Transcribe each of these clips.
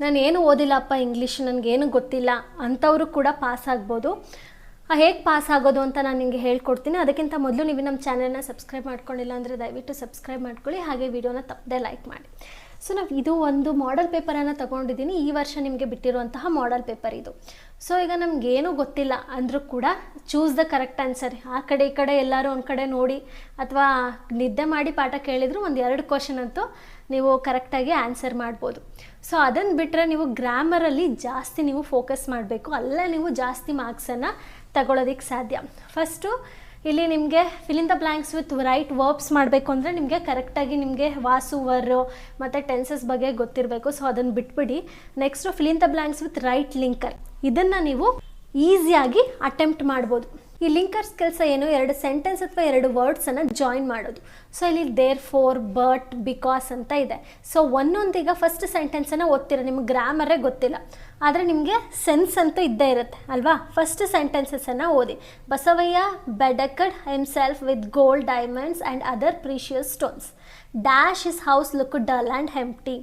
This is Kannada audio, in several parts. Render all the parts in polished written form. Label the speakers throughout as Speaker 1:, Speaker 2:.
Speaker 1: ನಾನು ಏನು ಓದಿಲ್ಲಪ್ಪ ಇಂಗ್ಲೀಷ್, ನನಗೇನು ಗೊತ್ತಿಲ್ಲ ಅಂಥವರು ಕೂಡ ಪಾಸ್ ಆಗ್ಬೋದು. ಹೇಗೆ ಪಾಸ್ ಆಗೋದು ಅಂತ ನಾನು ನಿಮಗೆ ಹೇಳ್ಕೊಡ್ತೀನಿ. ಅದಕ್ಕಿಂತ ಮೊದಲು ನೀವು ನಮ್ಮ ಚಾನಲ್ನ ಸಬ್ಸ್ಕ್ರೈಬ್ ಮಾಡ್ಕೊಂಡಿಲ್ಲ ಅಂದರೆ ದಯವಿಟ್ಟು ಸಬ್ಸ್ಕ್ರೈಬ್ ಮಾಡ್ಕೊಳ್ಳಿ, ಹಾಗೆ ವಿಡಿಯೋನ ತಪ್ಪದೆ ಲೈಕ್ ಮಾಡಿ. ಸೊ ಇದು ಒಂದು ಮಾಡೆಲ್ ಪೇಪರನ್ನು ತೊಗೊಂಡಿದ್ದೀನಿ. ಈ ವರ್ಷ ನಿಮಗೆ ಬಿಟ್ಟಿರುವಂತಹ ಮಾಡೆಲ್ ಪೇಪರ್ ಇದು. ಸೊ ಈಗ ನಮಗೇನೂ ಗೊತ್ತಿಲ್ಲ ಅಂದರೂ ಕೂಡ ಚೂಸ್ ದ ಕರೆಕ್ಟ್ ಆನ್ಸರ್. ಆ ಕಡೆ ಈ ಕಡೆ ಎಲ್ಲರೂ ಒಂದು ಕಡೆ ನೋಡಿ ಅಥವಾ ನಿದ್ದೆ ಮಾಡಿ ಪಾಠ ಕೇಳಿದ್ರು ಒಂದು 2 ಕ್ವಶನ್ ಅಂತೂ ನೀವು ಕರೆಕ್ಟಾಗಿ ಆನ್ಸರ್ ಮಾಡ್ಬೋದು. ಸೊ ಅದನ್ನು ಬಿಟ್ಟರೆ ನೀವು ಗ್ರಾಮರಲ್ಲಿ ಜಾಸ್ತಿ ನೀವು ಫೋಕಸ್ ಮಾಡಬೇಕು, ಅಲ್ಲೇ ನೀವು ಜಾಸ್ತಿ ಮಾರ್ಕ್ಸನ್ನು ತಗೊಳ್ಳೋದಕ್ಕೆ ಸಾಧ್ಯ. ಫಸ್ಟು ಇಲ್ಲಿ ನಿಮಗೆ fill in the blanks with right verbs ಮಾಡಬೇಕು ಅಂದರೆ ನಿಮಗೆ ಕರೆಕ್ಟಾಗಿ ನಿಮಗೆ ವಾಸು ವರ್ ಮತ್ತು ಟೆನ್ಸಸ್ ಬಗ್ಗೆ ಗೊತ್ತಿರಬೇಕು. ಸೊ ಅದನ್ನು ಬಿಟ್ಬಿಡಿ. Next fill in the blanks with right linker, ಇದನ್ನು ನೀವು ಈಸಿಯಾಗಿ ಅಟೆಂಪ್ಟ್ ಮಾಡ್ಬೋದು. ಈ ಲಿಂಕರ್ಸ್ ಕೆಲಸ ಏನು, 2 ಸೆಂಟೆನ್ಸ್ ಅಥವಾ 2 ವರ್ಡ್ಸನ್ನು ಜಾಯಿನ್ ಮಾಡೋದು. ಸೊ ಇಲ್ಲಿ ದೇರ್ ಫೋರ್, ಬಟ್, ಬಿಕಾಸ್ ಅಂತ ಇದೆ. ಸೊ ಒಂದೊಂದೀಗ ಫಸ್ಟ್ ಸೆಂಟೆನ್ಸನ್ನು ಓದ್ತೀರ, ನಿಮ್ಗೆ ಗ್ರಾಮರೇ ಗೊತ್ತಿಲ್ಲ, ಆದರೆ ನಿಮಗೆ ಸೆನ್ಸ್ ಅಂತೂ ಇದ್ದೇ ಇರುತ್ತೆ ಅಲ್ವಾ. ಫಸ್ಟ್ ಸೆಂಟೆನ್ಸಸ್ಸನ್ನು ಓದಿ. Basavayya bedecked himself with gold, diamonds and other precious stones. Dash his house looked dull and empty.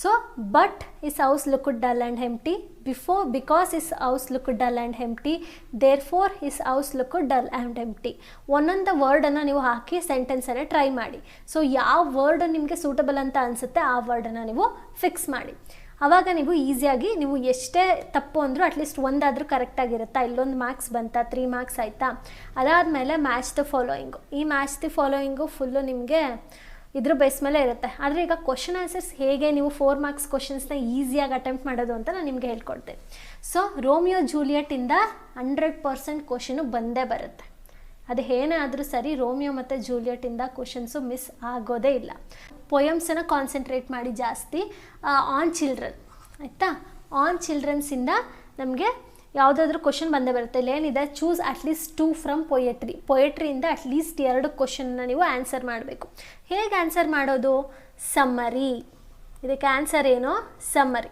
Speaker 1: So, but his house looked dull and empty. Because his house looked dull and empty. Therefore, his house looked dull and empty. ಒಂದೊಂದು ವರ್ಡನ್ನು ನೀವು ಹಾಕಿ ಸೆಂಟೆನ್ಸನ್ನು ಟ್ರೈ ಮಾಡಿ. ಸೊ ಯಾವ ವರ್ಡ್ ನಿಮಗೆ ಸೂಟಬಲ್ ಅಂತ ಅನಿಸುತ್ತೆ ಆ ವರ್ಡನ್ನು ನೀವು ಫಿಕ್ಸ್ ಮಾಡಿ. ಆವಾಗ ನೀವು ಈಸಿಯಾಗಿ, ನೀವು ಎಷ್ಟೇ ತಪ್ಪು ಅಂದರೂ ಅಟ್ಲೀಸ್ಟ್ ಒಂದಾದರೂ ಕರೆಕ್ಟಾಗಿರುತ್ತಾ, ಇಲ್ಲೊಂದು ಮಾರ್ಕ್ಸ್ ಬಂತಾ, 3 ಮಾರ್ಕ್ಸ್ ಆಯಿತಾ. ಅದಾದಮೇಲೆ ಮ್ಯಾಚ್ ದ ಫಾಲೋಯಿಂಗು. ಈ ಮ್ಯಾಚ್ ದ ಫಾಲೋಯಿಂಗು ಫುಲ್ಲು ನಿಮಗೆ ಇದ್ರ ಬೇಸ್ ಮೇಲೆ ಇರುತ್ತೆ. ಆದರೆ ಈಗ ಕ್ವಶನ್ ಆನ್ಸರ್ಸ್ ಹೇಗೆ ನೀವು 4 ಮಾರ್ಕ್ಸ್ ಕ್ವಶನ್ಸ್ನ ಈಸಿಯಾಗಿ ಅಟೆಂಪ್ಟ್ ಮಾಡೋದು ಅಂತ ನಾನು ನಿಮಗೆ ಹೇಳ್ಕೊಡ್ತೇನೆ. ಸೊ ರೋಮಿಯೋ ಜೂಲಿಯೆಟಿಂದ 100% ಕ್ವಶನು ಬಂದೇ ಬರುತ್ತೆ. ಅದು ಏನೇ ಆದರೂ ಸರಿ, ರೋಮಿಯೋ ಮತ್ತು ಜೂಲಿಯೆಟಿಂದ ಕ್ವಶನ್ಸು ಮಿಸ್ ಆಗೋದೇ ಇಲ್ಲ. ಪೊಯಮ್ಸನ್ನು ಕಾನ್ಸಂಟ್ರೇಟ್ ಮಾಡಿ ಜಾಸ್ತಿ. ಆನ್ ಚಿಲ್ಡ್ರನ್ ಆಯಿತಾ, ಆನ್ ಚಿಲ್ಡ್ರನ್ಸಿಂದ ನಮಗೆ ಯಾವುದಾದ್ರೂ ಕ್ವಶನ್ ಬಂದೇ ಬರುತ್ತೆ. ಇಲ್ಲೇನಿದೆ, ಚೂಸ್ ಅಟ್ಲೀಸ್ಟ್ 2 ಫ್ರಮ್ ಪೊಯೆಟ್ರಿ. ಪೊಯೆಟ್ರಿಯಿಂದ ಅಟ್ಲೀಸ್ಟ್ 2 ಕ್ವಶನ್ನ ನೀವು ಆನ್ಸರ್ ಮಾಡಬೇಕು. ಹೇಗೆ ಆನ್ಸರ್ ಮಾಡೋದು? ಸಮ್ಮರಿ. ಇದಕ್ಕೆ ಆನ್ಸರ್ ಏನು? ಸಮ್ಮರಿ.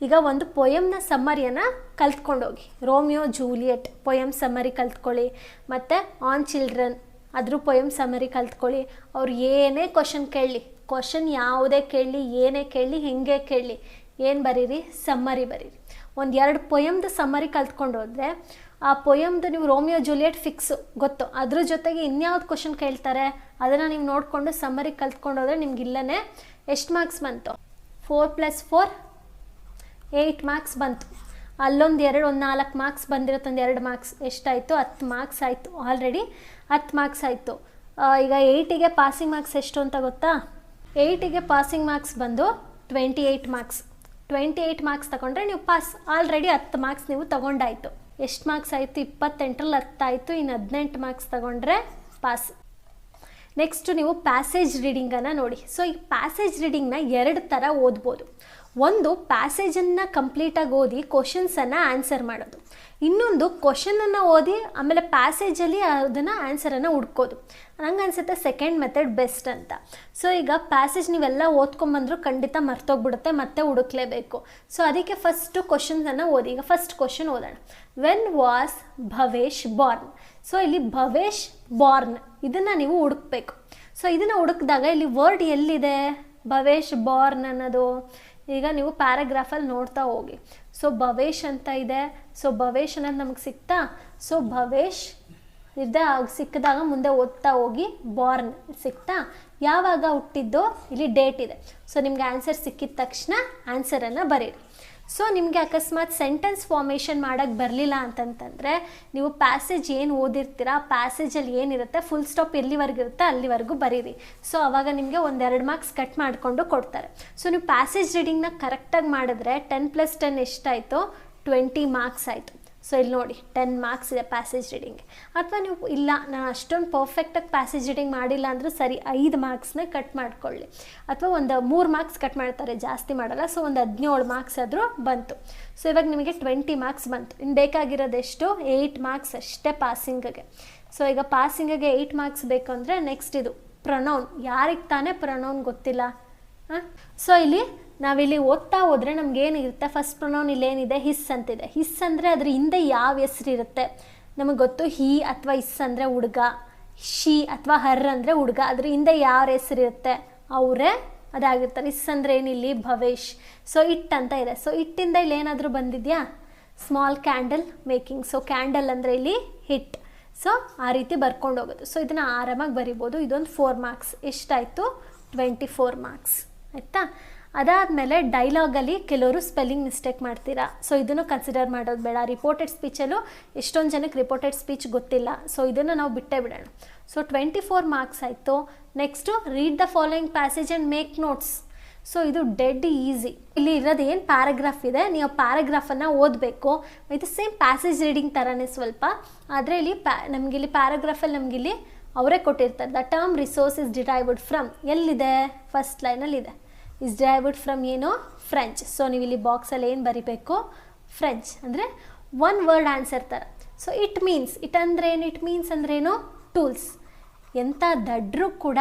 Speaker 1: ಈಗ ಒಂದು ಪೊಯಮ್ನ ಸಮ್ಮರಿಯನ್ನು ಕಲ್ತ್ಕೊಂಡೋಗಿ. ರೋಮಿಯೋ ಜೂಲಿಯೆಟ್ ಪೊಯಮ್ ಸಮ್ಮರಿ ಕಲ್ತ್ಕೊಳ್ಳಿ, ಮತ್ತು ಆನ್ ಚಿಲ್ಡ್ರನ್ ಅದ್ರ ಪೊಯಮ್ ಸಮ್ಮರಿ ಕಲ್ತ್ಕೊಳ್ಳಿ. ಅವ್ರು ಏನೇ ಕ್ವಶನ್ ಕೇಳಲಿ, ಕ್ವಶನ್ ಯಾವುದೇ ಕೇಳಲಿ, ಏನೇ ಕೇಳಲಿ, ಹೆಂಗೆ ಕೇಳಲಿ, ಏನು ಬರೀರಿ? ಸಮ್ಮರಿ ಬರೀರಿ. ಒಂದು 2 ಪೊಯಮ್ದು ಸಮ್ಮರಿ ಕಲ್ತ್ಕೊಂಡು ಹೋದರೆ ಆ ಪೊಯಮ್ದು ನೀವು ರೋಮಿಯೋ ಜೂಲಿಯೆಟ್ ಫಿಕ್ಸು ಗೊತ್ತು. ಅದ್ರ ಜೊತೆಗೆ ಇನ್ಯಾವ್ದು ಕ್ವಶನ್ ಕೇಳ್ತಾರೆ ಅದನ್ನು ನೀವು ನೋಡಿಕೊಂಡು ಸಮ್ಮರಿ ಕಲ್ತ್ಕೊಂಡು ಹೋದರೆ ನಿಮ್ಗೆ ಇಲ್ಲೇ ಎಷ್ಟು ಮಾರ್ಕ್ಸ್ ಬಂತು? 4 + 4 8 ಮಾರ್ಕ್ಸ್ ಬಂತು. ಅಲ್ಲೊಂದು 4 ಮಾರ್ಕ್ಸ್ ಬಂದಿರುತ್ತೆ, ಒಂದು 2 ಮಾರ್ಕ್ಸ್ ಎಷ್ಟಾಯಿತು? 10 ಮಾರ್ಕ್ಸ್ ಆಯಿತು. ಆಲ್ರೆಡಿ 10 ಮಾರ್ಕ್ಸ್ ಆಯಿತು. ಈಗ 8ಗೆ ಪಾಸಿಂಗ್ ಮಾರ್ಕ್ಸ್ ಎಷ್ಟು ಅಂತ ಗೊತ್ತಾ? 8ಗೆ ಪಾಸಿಂಗ್ ಮಾರ್ಕ್ಸ್ ಬಂದು 28 ಮಾರ್ಕ್ಸ್. 28 ಮಾರ್ಕ್ಸ್ ತಗೊಂಡ್ರೆ ನೀವು ಪಾಸ್. ಆಲ್ರೆಡಿ 10 ಮಾರ್ಕ್ಸ್ ನೀವು ತಗೊಂಡಾಯಿತು. ಎಷ್ಟು ಮಾರ್ಕ್ಸ್ ಆಯಿತು? 28ರಲ್ಲಿ 10 ಆಯಿತು. ಇನ್ನು 18 ಮಾರ್ಕ್ಸ್ ತಗೊಂಡ್ರೆ ಪಾಸ್. ನೆಕ್ಸ್ಟು ನೀವು ಪ್ಯಾಸೇಜ್ ರೀಡಿಂಗನ್ನು ನೋಡಿ. ಸೊ ಈ ಪ್ಯಾಸೇಜ್ ರೀಡಿಂಗ್ನ 2 ಥರ ಓದ್ಬೋದು. ಒಂದು, ಪ್ಯಾಸೇಜನ್ನು ಕಂಪ್ಲೀಟಾಗಿ ಓದಿ ಕ್ವಶನ್ಸನ್ನು ಆನ್ಸರ್ ಮಾಡೋದು. ಇನ್ನೊಂದು, ಕ್ವಶನನ್ನು ಓದಿ ಆಮೇಲೆ ಪ್ಯಾಸೇಜಲ್ಲಿ ಅದನ್ನು ಆನ್ಸರನ್ನು ಹುಡ್ಕೋದು. ನಂಗೆ ಅನಿಸುತ್ತೆ ಸೆಕೆಂಡ್ ಮೆಥಡ್ ಬೆಸ್ಟ್ ಅಂತ. ಸೊ ಈಗ ಪ್ಯಾಸೇಜ್ ನೀವೆಲ್ಲ ಓದ್ಕೊಂಬಂದರೂ ಖಂಡಿತ ಮರ್ತೋಗ್ಬಿಡುತ್ತೆ, ಮತ್ತೆ ಹುಡುಕ್ಲೇಬೇಕು. ಸೊ ಅದಕ್ಕೆ ಫಸ್ಟು ಕ್ವಶನ್ಸನ್ನು ಓದಿ. ಈಗ ಫಸ್ಟ್ ಕ್ವಶನ್ ಓದೋಣ. When was Bhavesh Born? So ಇಲ್ಲಿ ಭವೇಶ್ ಬಾರ್ನ್ ಇದನ್ನು ನೀವು ಹುಡುಕ್ಬೇಕು. ಸೊ ಇದನ್ನು ಹುಡುಕಿದಾಗ ಇಲ್ಲಿ ವರ್ಡ್ ಎಲ್ಲಿದೆ? ಭವೇಶ್ ಬಾರ್ನ್ ಅನ್ನೋದು ಈಗ ನೀವು ಪ್ಯಾರಾಗ್ರಾಫಲ್ಲಿ ನೋಡ್ತಾ ಹೋಗಿ. ಸೊ ಭವೇಶ್ ಅಂತ ಇದೆ. ಸೊ ಭವೇಶ್ ಅನ್ನೋದು ನಮಗೆ ಸಿಕ್ತಾ? ಸೊ ಭವೇಶ್ ಇದೆ, ಸಿಕ್ಕಿದಾಗ ಮುಂದೆ ಓದ್ತಾ ಹೋಗಿ ಬಾರ್ನ್ ಸಿಕ್ತಾ? ಯಾವಾಗ ಹುಟ್ಟಿದ್ದು? ಇಲ್ಲಿ ಡೇಟ್ ಇದೆ. ಸೊ ನಿಮಗೆ ಆನ್ಸರ್ ಸಿಕ್ಕಿದ ತಕ್ಷಣ ಆನ್ಸರನ್ನು ಬರೀರಿ. ಸೊ ನಿಮಗೆ ಅಕಸ್ಮಾತ್ ಸೆಂಟೆನ್ಸ್ ಫಾರ್ಮೇಷನ್ ಮಾಡೋಕ್ಕೆ ಬರಲಿಲ್ಲ ಅಂತಂತಂದರೆ ನೀವು ಪ್ಯಾಸೇಜ್ ಏನು ಓದಿರ್ತೀರ ಆ ಪ್ಯಾಸೇಜಲ್ಲಿ ಏನಿರುತ್ತೆ ಫುಲ್ ಸ್ಟಾಪ್ ಎಲ್ಲಿವರೆಗೂ ಇರುತ್ತೆ ಅಲ್ಲಿವರೆಗೂ ಬರೀರಿ. ಸೊ ಆವಾಗ ನಿಮಗೆ 1-2 ಮಾರ್ಕ್ಸ್ ಕಟ್ ಮಾಡಿಕೊಂಡು ಕೊಡ್ತಾರೆ. ಸೊ ನೀವು ಪ್ಯಾಸೇಜ್ ರೀಡಿಂಗ್ನ ಕರೆಕ್ಟಾಗಿ ಮಾಡಿದ್ರೆ 10 + 10 ಎಷ್ಟಾಯಿತು? 20 ಮಾರ್ಕ್ಸ್ ಆಯಿತು. ಸೊ ಇಲ್ಲಿ ನೋಡಿ 10 ಮಾರ್ಕ್ಸ್ ಇದೆ ಪ್ಯಾಸೇಜ್ ರೀಡಿಂಗ್. ಅಥವಾ ನೀವು ಇಲ್ಲ ನಾನು ಅಷ್ಟೊಂದು ಪರ್ಫೆಕ್ಟಾಗಿ ಪ್ಯಾಸೇಜ್ ರೀಡಿಂಗ್ ಮಾಡಿಲ್ಲ ಅಂದರೂ ಸರಿ 5 ಮಾರ್ಕ್ಸ್ನ ಕಟ್ ಮಾಡ್ಕೊಳ್ಳಿ. ಅಥವಾ ಒಂದು 3 ಮಾರ್ಕ್ಸ್ ಕಟ್ ಮಾಡ್ತಾರೆ, ಜಾಸ್ತಿ ಮಾಡಲ್ಲ. ಸೊ ಒಂದು 17 ಮಾರ್ಕ್ಸ್ ಆದರೂ ಬಂತು. ಸೊ ಇವಾಗ ನಿಮಗೆ 20 ಮಾರ್ಕ್ಸ್ ಬಂತು. ಇನ್ನು ಬೇಕಾಗಿರೋದೆಷ್ಟು? 8 ಮಾರ್ಕ್ಸ್ ಅಷ್ಟೇ ಪಾಸಿಂಗಿಗೆ. ಸೊ ಈಗ ಪಾಸಿಂಗಿಗೆ 8 ಮಾರ್ಕ್ಸ್ ಬೇಕು ಅಂದರೆ ನೆಕ್ಸ್ಟ್ ಇದು ಪ್ರೊನೌನ್. ಯಾರಿಗೆ ತಾನೇ ಪ್ರೊನೌನ್ ಗೊತ್ತಿಲ್ಲ? ಸೊ ಇಲ್ಲಿ ನಾವಿಲ್ಲಿ ಓದ್ತಾ ಹೋದರೆ ನಮಗೇನಿರುತ್ತೆ? ಫಸ್ಟ್ ಪ್ರೊನೌನ್ ಇಲ್ಲೇನಿದೆ? ಹಿಸ್ ಅಂತಿದೆ. ಹಿಸ್ ಅಂದರೆ ಅದ್ರ ಹಿಂದೆ ಯಾವ ಹೆಸರು ಇರುತ್ತೆ ನಮಗೆ ಗೊತ್ತು. ಹಿ ಅಥವಾ ಇಸ್ ಅಂದರೆ ಹುಡುಗ, ಶಿ ಅಥವಾ ಹರ್ ಅಂದರೆ ಹುಡುಗ. ಅದ್ರ ಹಿಂದೆ ಯಾರ ಹೆಸರು ಇರುತ್ತೆ? ಅವರೇ ಅದಾಗಿರ್ತಾರೆ. ಇಸ್ ಅಂದರೆ ಏನಿಲ್ಲಿ ಭವೇಶ್. ಸೊ ಇಟ್ ಅಂತ ಇದೆ. ಸೊ ಇಟ್ಟಿಂದ ಇಲ್ಲಿ ಏನಾದರೂ ಬಂದಿದೆಯಾ, small candle making. So candle ಅಂದರೆ ಇಲ್ಲಿ ಹಿಟ್. ಸೊ ಆ ರೀತಿ ಬರ್ಕೊಂಡು ಹೋಗೋದು. ಸೊ ಇದನ್ನು ಆರಾಮಾಗಿ ಬರಿಬೋದು. ಇದೊಂದು 4 ಮಾರ್ಕ್ಸ್. ಎಷ್ಟಾಯಿತು, 24 ಮಾರ್ಕ್ಸ್ ಆಯಿತಾ. ಅದಾದಮೇಲೆ ಡೈಲಾಗಲ್ಲಿ ಕೆಲವರು ಸ್ಪೆಲ್ಲಿಂಗ್ ಮಿಸ್ಟೇಕ್ ಮಾಡ್ತೀರಾ. ಸೊ ಇದನ್ನು ಕನ್ಸಿಡರ್ ಮಾಡೋದು ಬೇಡ. ರಿಪೋರ್ಟೆಡ್ ಸ್ಪೀಚಲ್ಲೂ ಎಷ್ಟೊಂದು ಜನಕ್ಕೆ ರಿಪೋರ್ಟೆಡ್ ಸ್ಪೀಚ್ ಗೊತ್ತಿಲ್ಲ. ಸೊ ಇದನ್ನು ನಾವು ಬಿಟ್ಟೇ ಬಿಡೋಣ. ಸೊ 24 ಮಾರ್ಕ್ಸ್ ಆಯಿತು. Next read the following passage and make notes. So ಇದು ಡೆಡ್ ಈಸಿ. ಇಲ್ಲಿ ಇರೋದು ಏನು ಪ್ಯಾರಾಗ್ರಾಫ್ ಇದೆ, ನೀವು ಪ್ಯಾರಾಗ್ರಾಫನ್ನು ಓದಬೇಕು. ಇದು ಸೇಮ್ ಪ್ಯಾಸೇಜ್ ರೀಡಿಂಗ್ ಥರನೇ ಸ್ವಲ್ಪ. ಆದರೆ ಇಲ್ಲಿ ನಮಗಿಲ್ಲಿ ಪ್ಯಾರಾಗ್ರಾಫಲ್ಲಿ ನಮಗಿಲ್ಲಿ ಅವರೇ ಕೊಟ್ಟಿರ್ತಾರೆ. The term resource is derived from, ಎಲ್ಲಿದೆ, ಫಸ್ಟ್ ಲೈನಲ್ಲಿದೆ. ಇಸ್ ಡಿರೈವ್ಡ್ ಫ್ರಮ್ ಏನು, ಫ್ರೆಂಚ್. ಸೊ ನೀವು ಇಲ್ಲಿ ಬಾಕ್ಸಲ್ಲಿ ಏನು ಬರಿಬೇಕು, ಫ್ರೆಂಚ್ ಅಂದರೆ 1 ವರ್ಡ್ ಆನ್ಸರ್ ಥರ. ಸೊ ಇಟ್ ಮೀನ್ಸ್, ಇಟ್ ಅಂದ್ರೇನು, ಇಟ್ ಮೀನ್ಸ್ ಅಂದ್ರೇನು, ಟೂಲ್ಸ್. ಎಂಥ ದಡ್ರು ಕೂಡ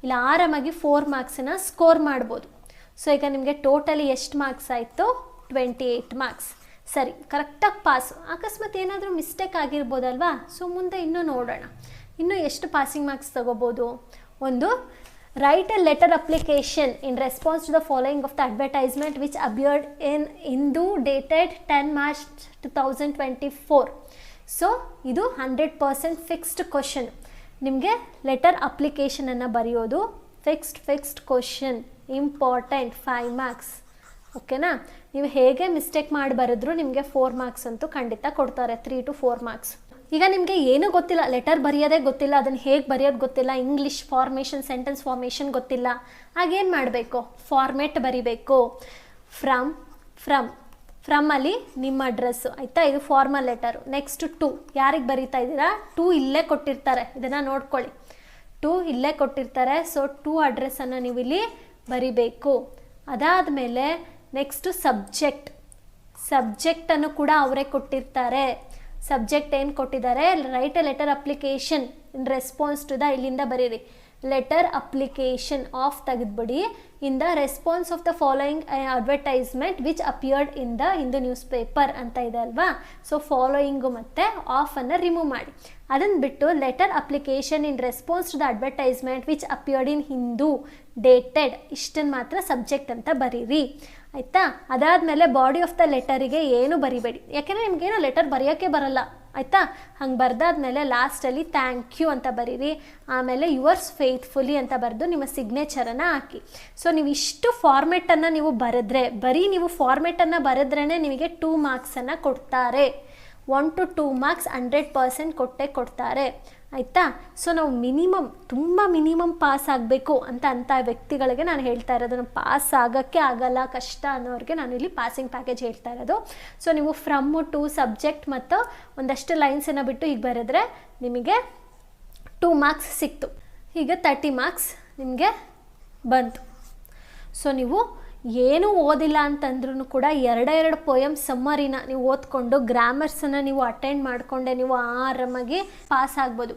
Speaker 1: ಇಲ್ಲಿ ಆರಾಮಾಗಿ 4 ಮಾರ್ಕ್ಸನ್ನು ಸ್ಕೋರ್ ಮಾಡ್ಬೋದು. ಸೊ ಈಗ ನಿಮಗೆ ಟೋಟಲಿ ಎಷ್ಟು ಮಾರ್ಕ್ಸ್ ಆಯಿತು, 28 ಮಾರ್ಕ್ಸ್. ಸರಿ, ಕರೆಕ್ಟಾಗಿ ಪಾಸು. ಅಕಸ್ಮಾತ್ ಏನಾದರೂ ಮಿಸ್ಟೇಕ್ ಆಗಿರ್ಬೋದಲ್ವಾ. ಸೊ ಮುಂದೆ ಇನ್ನೂ ನೋಡೋಣ, ಇನ್ನೂ ಎಷ್ಟು ಪಾಸಿಂಗ್ ಮಾರ್ಕ್ಸ್ ತೊಗೋಬೋದು. ಒಂದು, write a letter application in response to the following of the advertisement which appeared in Hindu dated 10 March 2024. So ಇದು 100% ಫಿಕ್ಸ್ಡ್ ಕ್ವಶನ್. ನಿಮಗೆ ಲೆಟರ್ ಅಪ್ಲಿಕೇಶನನ್ನು ಬರೆಯೋದು ಫಿಕ್ಸ್ಡ್ ಕ್ವಶನ್, ಇಂಪಾರ್ಟೆಂಟ್, 5 ಮಾರ್ಕ್ಸ್. ಓಕೆನಾ. ನೀವು ಹೇಗೆ ಮಿಸ್ಟೇಕ್ ಮಾಡಿ ಬರೆದ್ರು ನಿಮಗೆ 4 ಮಾರ್ಕ್ಸ್ ಅಂತೂ ಖಂಡಿತ ಕೊಡ್ತಾರೆ, 3 to 4 ಮಾರ್ಕ್ಸ್. ಈಗ ನಿಮಗೆ ಏನೂ ಗೊತ್ತಿಲ್ಲ, ಲೆಟರ್ ಬರೆಯೋದೇ ಗೊತ್ತಿಲ್ಲ, ಅದನ್ನು ಹೇಗೆ ಬರೆಯೋದು ಗೊತ್ತಿಲ್ಲ, ಇಂಗ್ಲೀಷ್ ಫಾರ್ಮೇಷನ್, ಸೆಂಟೆನ್ಸ್ ಫಾರ್ಮೇಷನ್ ಗೊತ್ತಿಲ್ಲ. ಆಗೇನು ಮಾಡಬೇಕು, ಫಾರ್ಮೆಟ್ ಬರಿಬೇಕು. ಫ್ರಮ್ ಅಲ್ಲಿ ನಿಮ್ಮ ಅಡ್ರೆಸ್ಸು ಆಯಿತಾ. ಇದು ಫಾರ್ಮಲ್ ಲೆಟರು. ನೆಕ್ಸ್ಟ್ ಟು, ಯಾರಿಗೆ ಬರೀತಾ ಇದ್ದೀರಾ, ಟು ಇಲ್ಲೇ ಕೊಟ್ಟಿರ್ತಾರೆ, ಇದನ್ನು ನೋಡ್ಕೊಳ್ಳಿ. ಟು ಇಲ್ಲೇ ಕೊಟ್ಟಿರ್ತಾರೆ. ಸೊ ಟು ಅಡ್ರೆಸ್ಸನ್ನು ನೀವು ಇಲ್ಲಿ ಬರಿಬೇಕು. ಅದಾದಮೇಲೆ ನೆಕ್ಸ್ಟು ಸಬ್ಜೆಕ್ಟನ್ನು ಕೂಡ ಅವರೇ ಕೊಟ್ಟಿರ್ತಾರೆ. ಸಬ್ಜೆಕ್ಟ್ ಏನು ಕೊಟ್ಟಿದ್ದಾರೆ, write a letter application in response to the, ಇಲ್ಲಿಂದ ಬರೀರಿ, ಲೆಟರ್ ಅಪ್ಲಿಕೇಶನ್ ಆಫ್ ತೆಗೆದುಬಿಡಿ. In the response of the following advertisement which appeared in the Hindu newspaper ಅಂತ ಇದೆ ಅಲ್ವಾ. ಸೊ ಫಾಲೋಯಿಂಗು ಮತ್ತು ಆಫನ್ನು ರಿಮೂವ್ ಮಾಡಿ. ಅದನ್ನು ಬಿಟ್ಟು letter application in response to the advertisement which appeared in Hindu dated, ಇಷ್ಟನ್ನು ಮಾತ್ರ ಸಬ್ಜೆಕ್ಟ್ ಅಂತ ಬರೀರಿ ಆಯಿತಾ. ಅದಾದಮೇಲೆ ಬಾಡಿ ಆಫ್ ದ ಲೆಟರಿಗೆ ಏನು ಬರಿಬೇಡಿ, ಯಾಕೆಂದರೆ ನಿಮಗೇನೋ ಲೆಟರ್ ಬರೆಯೋಕ್ಕೆ ಬರಲ್ಲ ಆಯಿತಾ. ಹಂಗೆ ಬರ್ದಾದ್ಮೇಲೆ ಲಾಸ್ಟಲ್ಲಿ ಥ್ಯಾಂಕ್ ಯು ಅಂತ ಬರೀರಿ. ಆಮೇಲೆ ಯುವರ್ಸ್ ಫೇತ್ಫುಲಿ ಅಂತ ಬರೆದು ನಿಮ್ಮ ಸಿಗ್ನೇಚರನ್ನು ಹಾಕಿ. ಸೊ ನೀವು ಇಷ್ಟು ಫಾರ್ಮೆಟನ್ನು ನೀವು ಬರೀ ನೀವು ಫಾರ್ಮೆಟನ್ನು ಬರೆದ್ರೇ ನಿಮಗೆ 2 ಮಾರ್ಕ್ಸನ್ನು ಕೊಡ್ತಾರೆ. 1 to 2 ಮಾರ್ಕ್ಸ್ 100% ಕೊಟ್ಟೇ ಕೊಡ್ತಾರೆ ಆಯಿತಾ. ಸೊ ನಾವು ತುಂಬ ಮಿನಿಮಮ್ ಪಾಸ್ ಆಗಬೇಕು ಅಂತ ವ್ಯಕ್ತಿಗಳಿಗೆ ನಾನು ಹೇಳ್ತಾ ಇರೋದು. ಪಾಸ್ ಆಗೋಕ್ಕೆ ಆಗಲ್ಲ, ಕಷ್ಟ ಅನ್ನೋರಿಗೆ ನಾನು ಇಲ್ಲಿ ಪಾಸಿಂಗ್ ಪ್ಯಾಕೇಜ್ ಹೇಳ್ತಾ ಇರೋದು. ಸೊ ನೀವು ಫ್ರಮ್ ಟು ಸಬ್ಜೆಕ್ಟ್ ಮತ್ತು ಒಂದಷ್ಟು ಲೈನ್ಸನ್ನು ಬಿಟ್ಟು ಈಗ ಬರೆದ್ರೆ ನಿಮಗೆ 2 ಮಾರ್ಕ್ಸ್ ಸಿಕ್ತು. ಈಗ 30 ಮಾರ್ಕ್ಸ್ ನಿಮಗೆ ಬಂತು. ಸೊ ನೀವು ಏನೂ ಓದಿಲ್ಲ ಅಂತಂದ್ರೂ ಕೂಡ 2 ಪೋಯಮ್ ಸಮ್ಮರಿನ ನೀವು ಓದ್ಕೊಂಡು ಗ್ರಾಮರ್ಸನ್ನು ನೀವು ಅಟೆಂಡ್ ಮಾಡಿಕೊಂಡೆ ನೀವು ಆರಾಮಾಗಿ ಪಾಸ್ ಆಗ್ಬೋದು.